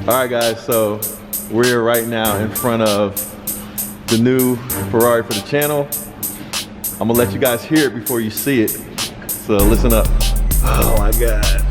Alright guys, so we're right now in front of the new Ferrari for the channel. I'm gonna let you guys hear it before you see it. So listen up. Oh my God.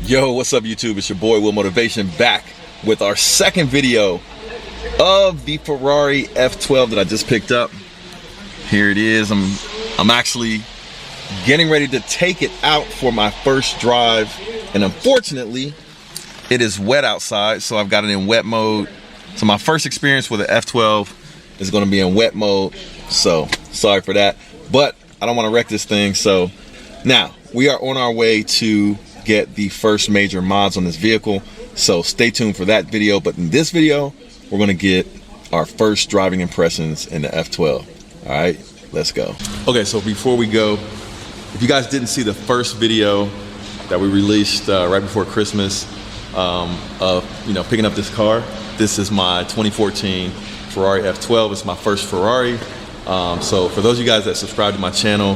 Yo, what's up YouTube? It's your boy Will Motivation back with our second video of the Ferrari F12 that I just picked up. Here it is. I'm actually getting ready to take it out for my first drive, and unfortunately it is wet outside, so I've got it in wet mode. So my first experience with the F12 is going to be in wet mode, so sorry for that, but I don't want to wreck this thing. So now we are on our way to get the first major mods on this vehicle, so stay tuned for that video. But in this video we're going to get our first driving impressions in the F12. All right, let's go. Okay, so before we go, if you guys didn't see the first video that we released right before Christmas of picking up this car, this is my 2014 Ferrari F12. It's my first Ferrari. So for those of you guys that subscribe to my channel,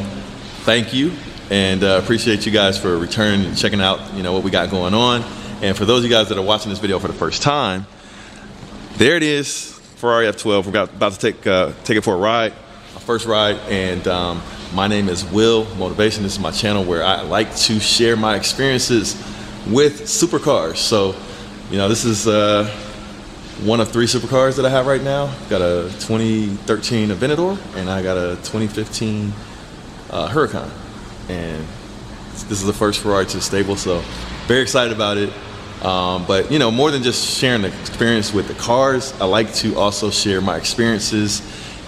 thank you, and appreciate you guys for returning and checking out what we got going on. And for those of you guys that are watching this video for the first time, there it is, Ferrari F12. We're about to take it for a ride, our first ride. And my name is Will Motivation. This is my channel where I like to share my experiences with supercars. So this is one of 3 supercars that I have right now. Got a 2013 Aventador, and I got a 2015 Huracan. And this is the first Ferrari to the stable, so very excited about it. But more than just sharing the experience with the cars, I like to also share my experiences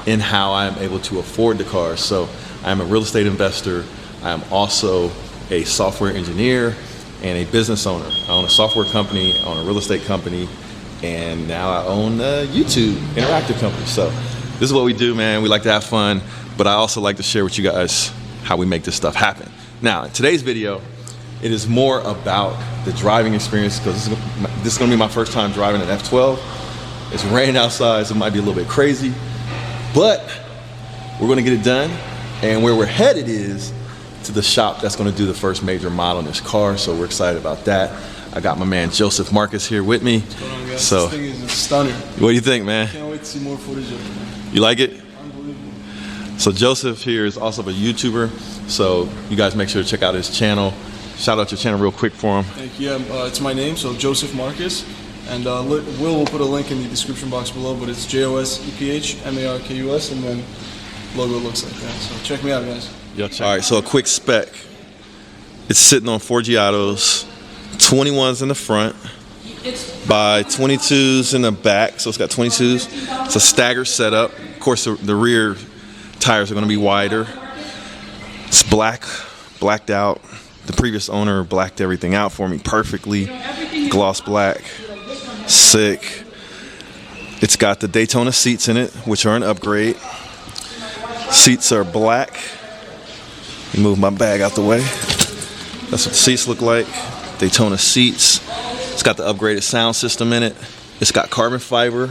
in how I am able to afford the cars. So I am a real estate investor. I am also a software engineer and a business owner. I own a software company, I own a real estate company, and now I own a YouTube interactive company. So this is what we do, man. We like to have fun, but I also like to share with you guys how we make this stuff happen. Now, in today's video, it is more about the driving experience, because this is gonna be my first time driving an F12. It's raining outside, so it might be a little bit crazy, but we're gonna get it done. And where we're headed is to the shop that's gonna do the first major mod on this car, so we're excited about that. I got my man Joseph Marcus here with me. What's going on, guys? So, this thing is stunning. What do you think, man? Can't wait to see more footage of it. You like it? Unbelievable. So Joseph here is also a YouTuber, so you guys make sure to check out his channel. Shout out your channel real quick for him. Thank you. It's my name, so Joseph Marcus, and Will put a link in the description box below, but it's JOSEPH-MARKUS, and then logo looks like that. So check me out, guys. All right, so a quick spec. It's sitting on 4 Giottos, 21s in the front by 22s in the back, so it's got 22s. It's a staggered setup. Of course, the rear tires are going to be wider. It's blacked out. The previous owner blacked everything out for me perfectly. Gloss black, sick. It's got the Daytona seats in it, which are an upgrade. Seats are black. Move my bag out the way. That's what the seats look like. Daytona seats. It's got the upgraded sound system in it. It's got carbon fiber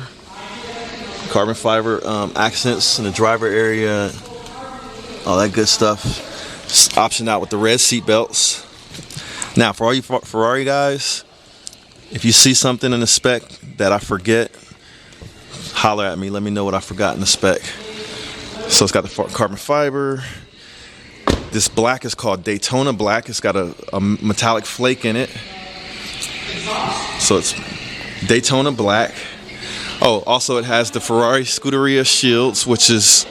accents in the driver area, all that good stuff. It's optioned out with the red seat belts. Now, for all you Ferrari guys, if you see something in the spec that I forget, holler at me. Let me know what I forgot in the spec. So it's got the carbon fiber. This black is called Daytona black. It's got a metallic flake in it. So it's Daytona black. Oh, also it has the Ferrari Scuderia shields, which is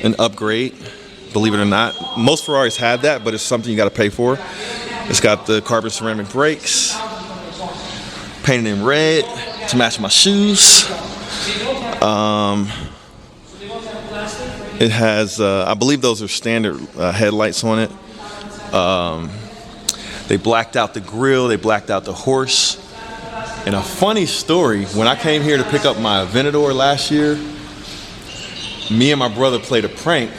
an upgrade, believe it or not. Most Ferraris have that, but it's something you got to pay for. It's got the carbon ceramic brakes, painted in red to match my shoes. It has, I believe those are standard headlights on it. They blacked out the grill, they blacked out the horse. And a funny story, when I came here to pick up my Aventador last year, me and my brother played a prank,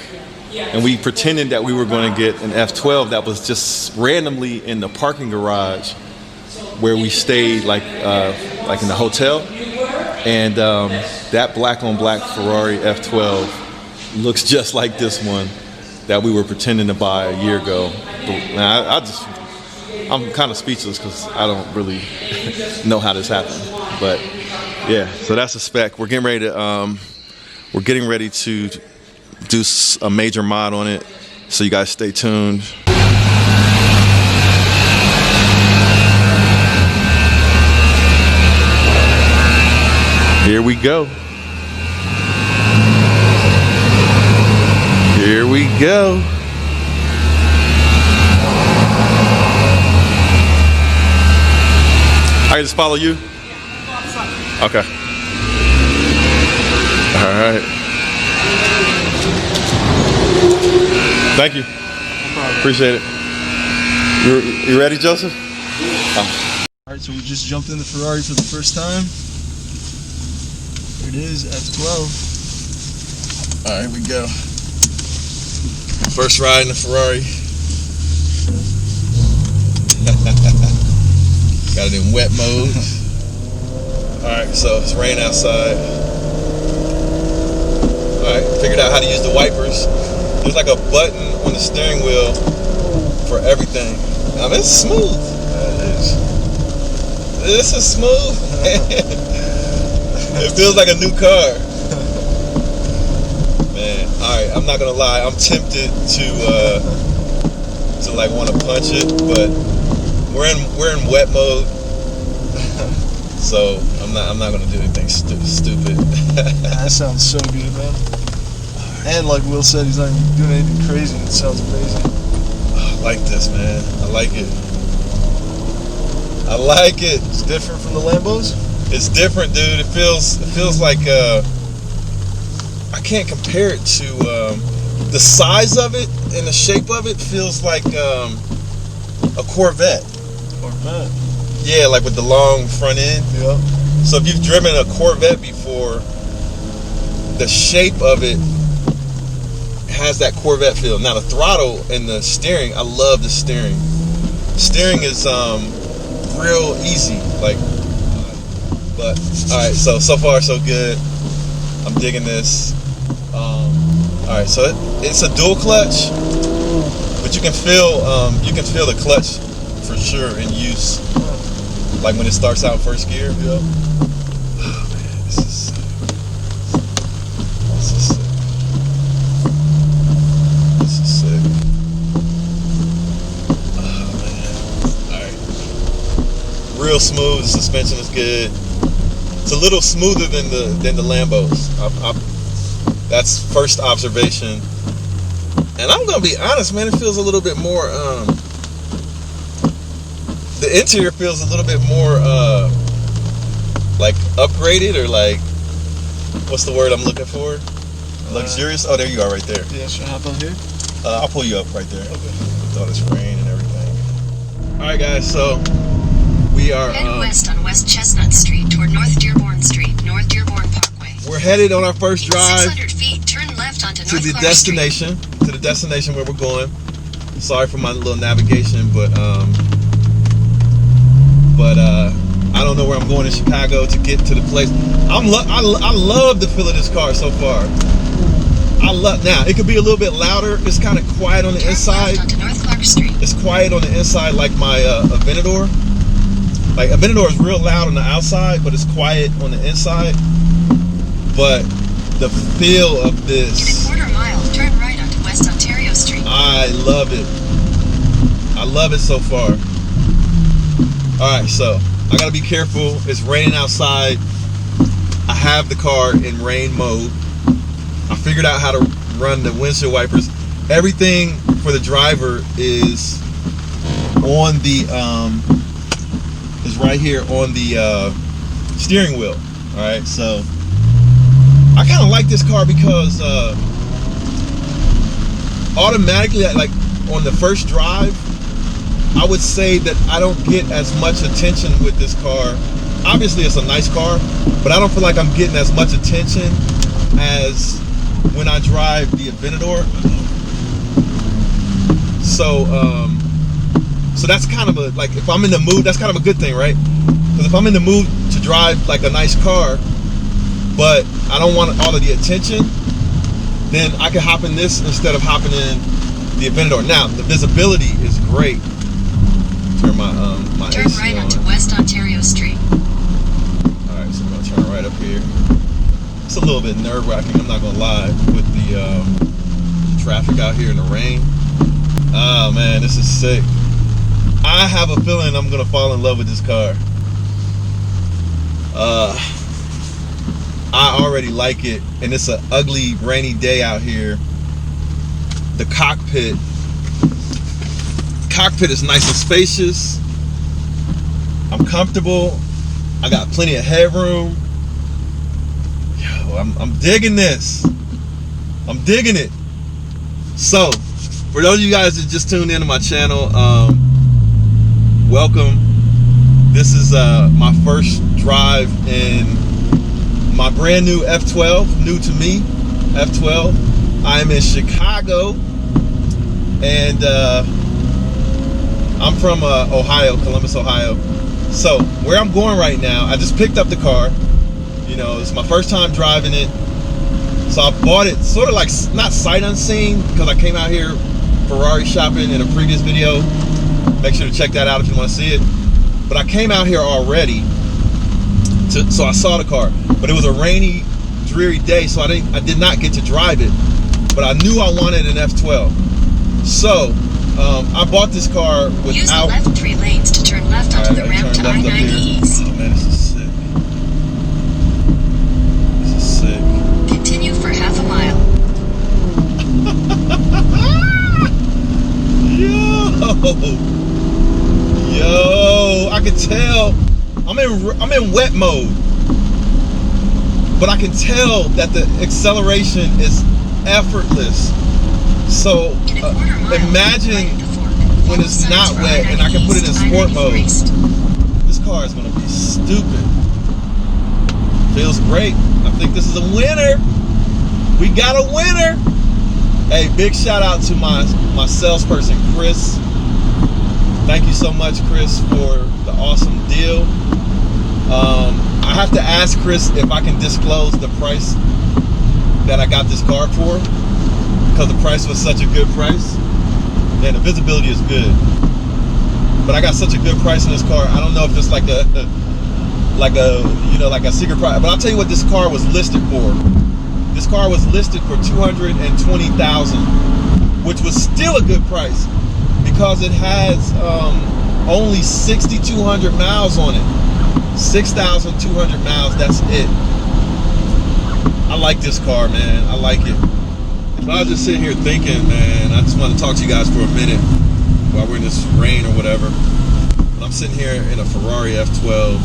and we pretended that we were going to get an F12 that was just randomly in the parking garage where we stayed, like in the hotel. And that black on black Ferrari F12 looks just like this one that we were pretending to buy a year ago. I'm kind of speechless because I don't really know how this happened. But yeah, so that's a spec. We're getting ready to do a major mod on it. So you guys stay tuned. Here we go. Here we go. I just follow you? Okay. All right. Thank you. Appreciate it. You ready, Joseph? Oh. All right, so we just jumped in the Ferrari for the first time. Here it is, F12. All right, we go. First ride in the Ferrari. Got it in wet mode. Alright, so it's rain outside. Alright, figured out how to use the wipers. There's like a button on the steering wheel for everything. Now it's smooth. This is smooth. It feels like a new car. Man, alright, I'm not gonna lie, I'm tempted to like want to punch it, but we're in wet mode, so I'm not gonna do anything stupid. That sounds so good, man. And like Will said, he's not even doing anything crazy. It sounds amazing. I like this, man. I like it. I like it. It's different from the Lambos. It's different, dude. It feels like I can't compare it to the size of it and the shape of it feels like a Corvette. Corvette. Yeah, like with the long front end. Yeah. So if you've driven a Corvette before, the shape of it has that Corvette feel. Now the throttle and the steering, I love the steering. Steering is real easy, like. But all right, so far so good. I'm digging this. All right, so it's a dual clutch, but you can feel the clutch for sure in use, like when it starts out first gear. Yep. Oh man, this is sick. This is sick. Oh man. All right. Real smooth. The suspension is good. It's a little smoother than the Lambos. That's first observation. And I'm gonna be honest, man. It feels a little bit more. The interior feels a little bit more like upgraded, or like, what's the word I'm looking for? Luxurious. Oh, there you are, right there. Yeah, should I hop on here? I'll pull you up right there. Okay. With all this rain and everything. All right, guys. So we are. Head west on West Chestnut Street toward North Dearborn Street, North Dearborn Parkway. We're headed on our first drive 600 feet, turn left onto to North the Clark destination. Street. To the destination where we're going. Sorry for my little navigation, but I don't know where I'm going in Chicago to get to the place. I love the feel of this car so far. Now it could be a little bit louder. It's kind of quiet on the Turn inside. left onto North Clark Street. It's quiet on the inside, like my Aventador. Like Aventador is real loud on the outside, but it's quiet on the inside. But the feel of In a this, quarter mile, turn right onto West Ontario Street. I love it. I love it so far. All right, so I gotta be careful. It's raining outside. I have the car in rain mode. I figured out how to run the windshield wipers. Everything for the driver is on the is right here on the steering wheel. All right, so I kind of like this car because automatically, like on the first drive, I would say that I don't get as much attention with this car. Obviously, it's a nice car, but I don't feel like I'm getting as much attention as when I drive the Aventador. So, so that's kind of a, like, if I'm in the mood, that's kind of a good thing, right? Because if I'm in the mood to drive like a nice car, but I don't want all of the attention, then I can hop in this instead of hopping in the Aventador. Now, the visibility is great. Turn my my Turn AC right on. onto West Ontario Street. All right, so I'm gonna turn right up here. It's a little bit nerve-wracking, I'm not gonna lie, with the traffic out here in the rain. Oh man, this is sick. I have a feeling I'm gonna fall in love with this car. I already like it, and it's an ugly rainy day out here. The cockpit is nice and spacious. I'm comfortable. I got plenty of headroom. Yo, I'm digging this. I'm digging it. So, for those of you guys that just tuned into my channel, welcome. This is my first drive in my brand new F12, new to me, F12. I am in Chicago, and I'm from Ohio, Columbus, Ohio. So where I'm going right now, I just picked up the car. You know, it's my first time driving it. So I bought it sort of like, not sight unseen, because I came out here Ferrari shopping in a previous video. Make sure to check that out if you want to see it. But I came out here already, so I saw the car. But it was a rainy, dreary day, so I did not get to drive it. But I knew I wanted an F12. So I bought this car without... Use the left 3 lanes to turn left onto the ramp to I-90 East. Oh man, this is sick. This is sick. Continue for half a mile. Yo, I can tell I'm in wet mode, but I can tell that the acceleration is effortless. So imagine when it's not wet and I can put it in sport mode. This car is gonna be stupid. Feels great. I think this is a winner. We got a winner. Hey, big shout out to my salesperson, Chris. Thank you so much, Chris, for the awesome deal. I have to ask Chris if I can disclose the price that I got this car for, because the price was such a good price. And the visibility is good, but I got such a good price on this car. I don't know if it's like a you know, like a secret price, but I'll tell you what this car was listed for. This car was listed for $220,000, which was still a good price because it has only 6,200 miles on it. 6,200 miles, that's it. I like this car, man. I like it. So I was just sitting here thinking, man, I just want to talk to you guys for a minute while we're in this rain or whatever. I'm sitting here in a Ferrari F12,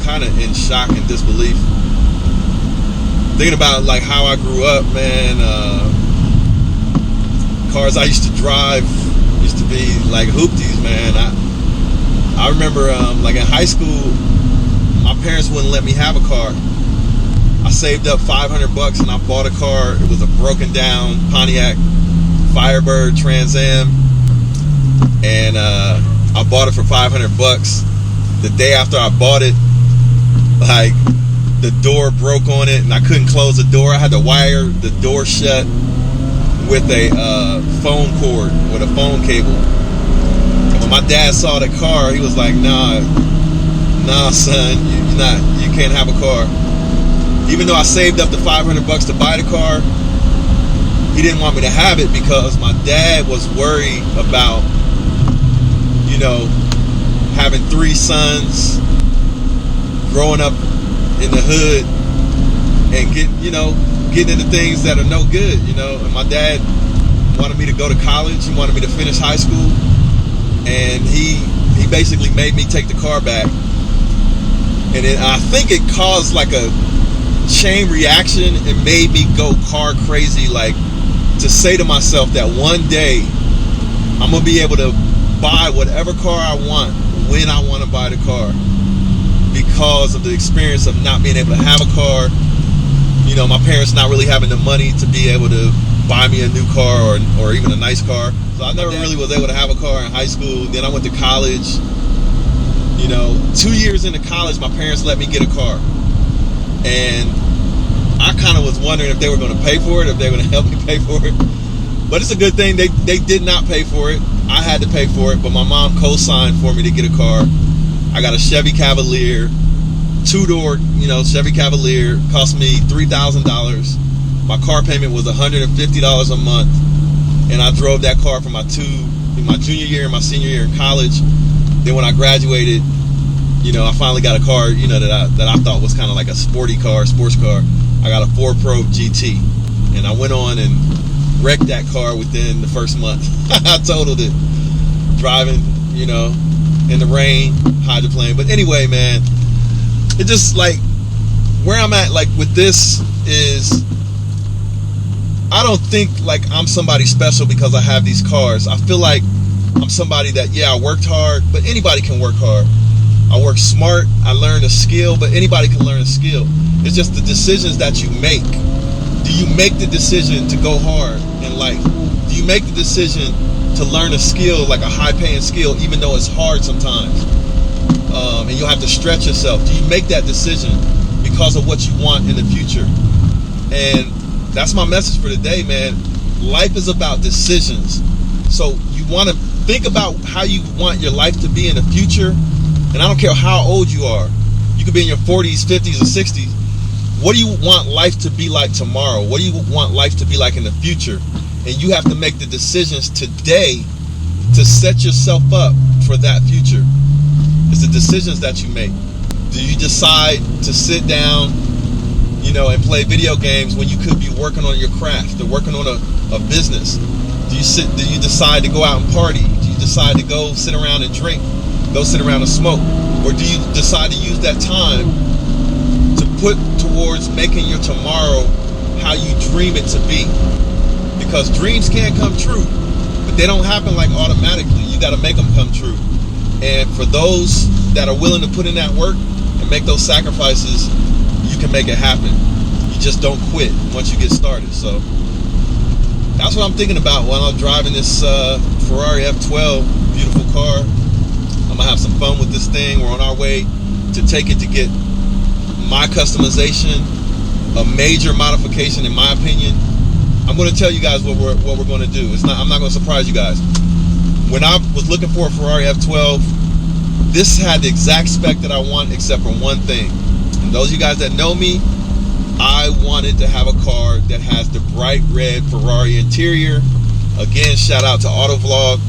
kind of in shock and disbelief. Thinking about like how I grew up, man. Cars I used to drive used to be like hoopties, man. I remember like in high school, my parents wouldn't let me have a car. I saved up $500 and I bought a car. It was a broken down Pontiac Firebird Trans Am, and I bought it for $500. The day after I bought it, like the door broke on it and I couldn't close the door. I had to wire the door shut with a phone cord, with a phone cable. And when my dad saw the car, he was like, nah son, you can't have a car. Even though I saved up the $500 to buy the car, he didn't want me to have it because my dad was worried about, you know, having 3 sons, growing up in the hood, and getting into things that are no good, And my dad wanted me to go to college. He wanted me to finish high school, and he basically made me take the car back. And I think it caused like a chain reaction. It made me go car crazy, like to say to myself that one day I'm gonna be able to buy whatever car I want when I want to buy the car, because of the experience of not being able to have a car. My parents not really having the money to be able to buy me a new car or even a nice car. So I never really was able to have a car in high school. Then I went to college. 2 years into college, my parents let me get a car. And I kind of was wondering if they were going to pay for it, if they were going to help me pay for it. But it's a good thing they did not pay for it. I had to pay for it, but my mom co-signed for me to get a car. I got a Chevy Cavalier, 2-door, Chevy Cavalier. Cost me $3,000. My car payment was $150 a month, and I drove that car for my junior year and my senior year in college. Then when I graduated, I finally got a car, that I thought was kind of like a sports car. I got a Ford Probe GT, and I went on and wrecked that car within the first month. I totaled it, driving, in the rain, hydroplane. But anyway, man, it just like where I'm at, like with this is, I don't think like I'm somebody special because I have these cars. I feel like I'm somebody that, I worked hard, but anybody can work hard. I work smart. I learned a skill, but anybody can learn a skill. It's just the decisions that you make. Do you make the decision to go hard in life? Do you make the decision to learn a skill, like a high-paying skill, even though it's hard sometimes? And you'll have to stretch yourself. Do you make that decision because of what you want in the future? And that's my message for today, man. Life is about decisions. So you want to think about how you want your life to be in the future. And I don't care how old you are. You could be in your 40s, 50s, or 60s. What do you want life to be like tomorrow? What do you want life to be like in the future? And you have to make the decisions today to set yourself up for that future. It's the decisions that you make. Do you decide to sit down, and play video games when you could be working on your craft or working on a business? Do you decide to go out and party? Do you decide to go sit around and drink? Go sit around and smoke? Or do you decide to use that time to put towards making your tomorrow how you dream it to be? Because dreams can come true, but they don't happen like automatically. You got to make them come true. And for those that are willing to put in that work and make those sacrifices, you can make it happen. You just don't quit once you get started. So that's what I'm thinking about while I'm driving this Ferrari F12, beautiful car. I'm gonna have some fun with this thing. We're on our way to take it to get my customization, a major modification in my opinion. I'm gonna tell you guys what we're gonna do. I'm not gonna surprise you guys. When I was looking for a Ferrari F12, this had the exact spec that I want except for one thing. And those of you guys that know me, I wanted to have a car that has the bright red Ferrari interior. Again, shout out to Autovlog.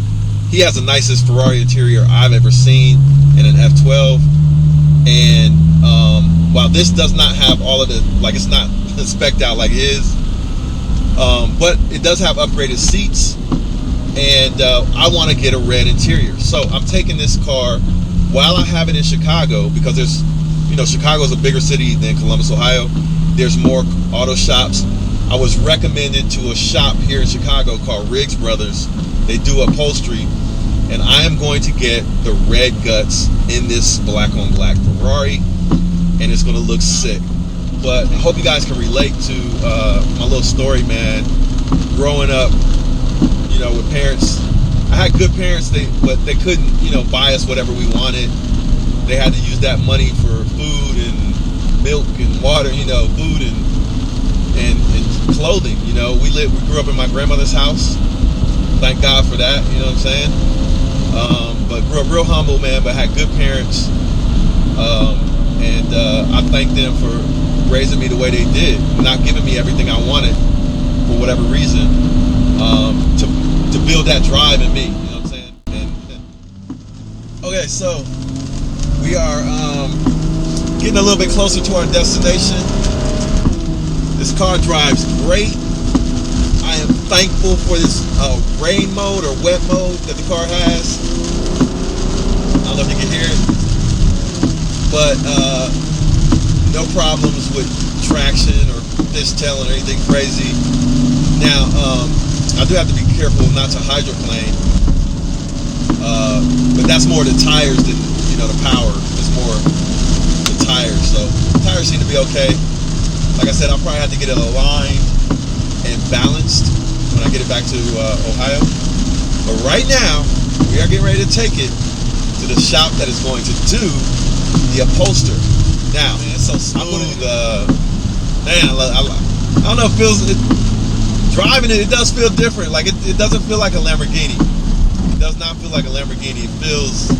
He has the nicest Ferrari interior I've ever seen in an F12. And while this does not have all of the, like it's not spec'd out like his, but it does have upgraded seats. And I want to get a red interior. So I'm taking this car while I have it in Chicago, because there's, Chicago's a bigger city than Columbus, Ohio. There's more auto shops. I was recommended to a shop here in Chicago called Riggs Brothers. They do upholstery, and I am going to get the red guts in this black on black Ferrari, and it's going to look sick. But I hope you guys can relate to my little story, man. Growing up, with parents, I had good parents, but they couldn't, buy us whatever we wanted. They had to use that money for food and milk and water, food and clothing. We grew up in my grandmother's house. Thank God for that, you know what I'm saying? But grew up real humble, man, but had good parents. And I thank them for raising me the way they did, not giving me everything I wanted for whatever reason, to build that drive in me, you know what I'm saying? Okay, so we are getting a little bit closer to our destination. This car drives great. I am thankful for this rain mode or wet mode that the car has. I don't know if you can hear it, but no problems with traction or fishtailing or anything crazy. Now, I do have to be careful not to hydroplane, but that's more the tires than the power. It's more the tires. So the tires seem to be okay. Like I said, I'll probably have to get it aligned and balanced when I get it back to Ohio. But right now, we are getting ready to take it to the shop that is going to do the upholster. Now, man, it's so smooth. Man, I don't know. Driving it does feel different. Like it doesn't feel like a Lamborghini. It does not feel like a Lamborghini. It feels,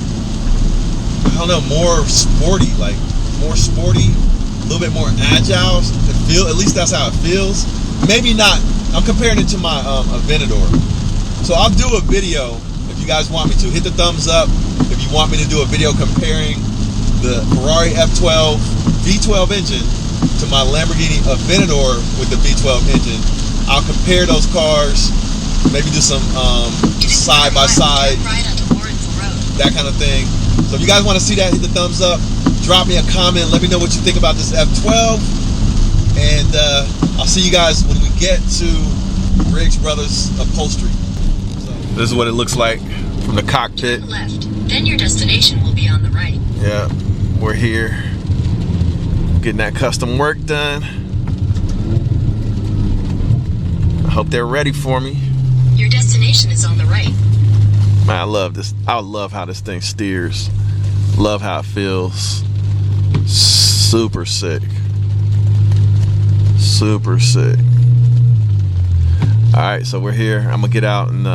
I don't know, more sporty. Like more sporty, a little bit more agile. At least that's how it feels. Maybe not. I'm comparing it to my Aventador. So I'll do a video if you guys want me to. Hit the thumbs up if you want me to do a video comparing the Ferrari F12 V12 engine to my Lamborghini Aventador with the V12 engine. I'll compare those cars, maybe do some side by side, that kind of thing. So if you guys want to see that, hit the thumbs up, drop me a comment, let me know what you think about this F12, and I'll see you guys when we get to Riggs Brothers Upholstery. So, this is what it looks like from the cockpit. Turn left, then your destination will be on the right. Yeah, we're here getting that custom work done. I hope they're ready for me. Your destination is on the right. Man, I love this. I love how this thing steers. Love how it feels. Super sick. Super sick. All right, so we're here. I'm gonna get out and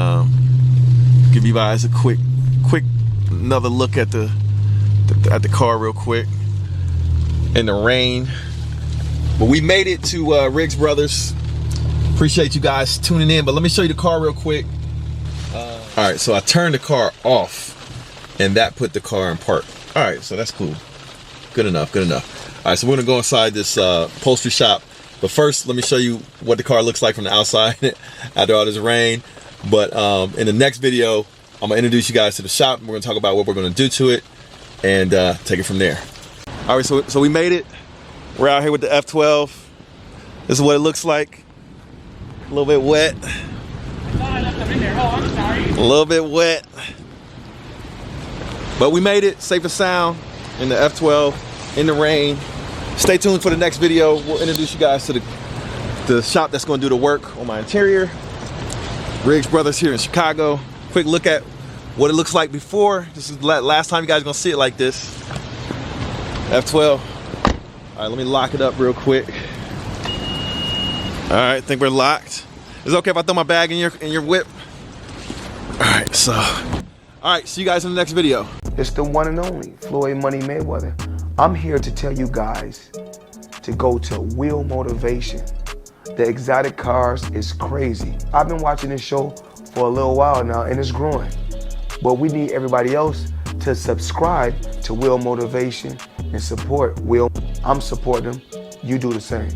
give you guys a quick another look at the car real quick in the rain. But we made it to Riggs Brothers. Appreciate you guys tuning in, but let me show you the car real quick. All right, so I turned the car off and that put the car in park. All right, so that's cool. Good enough, good enough. All right, so we're gonna go inside this upholstery shop. But first, let me show you what the car looks like from the outside after all this rain. But in the next video, I'm gonna introduce you guys to the shop. We're gonna talk about what we're gonna do to it and take it from there. All right, so we made it. We're out here with the F12. This is what it looks like. A little bit wet. A little bit wet. But we made it safe and sound in the F12 in the rain. Stay tuned for the next video. We'll introduce you guys to the shop that's going to do the work on my interior. Riggs Brothers here in Chicago. Quick look at what it looks like before. This is the last time you guys are going to see it like this. F12. All right, let me lock it up real quick. All right, I think we're locked. Is it okay if I throw my bag in your whip? All right, so. All right, see you guys in the next video. It's the one and only Floyd Money Mayweather. I'm here to tell you guys to go to Wheel Motivation. The exotic cars is crazy. I've been watching this show for a little while now and it's growing. But we need everybody else to subscribe to Wheel Motivation and support Will. I'm supporting them. You do the same.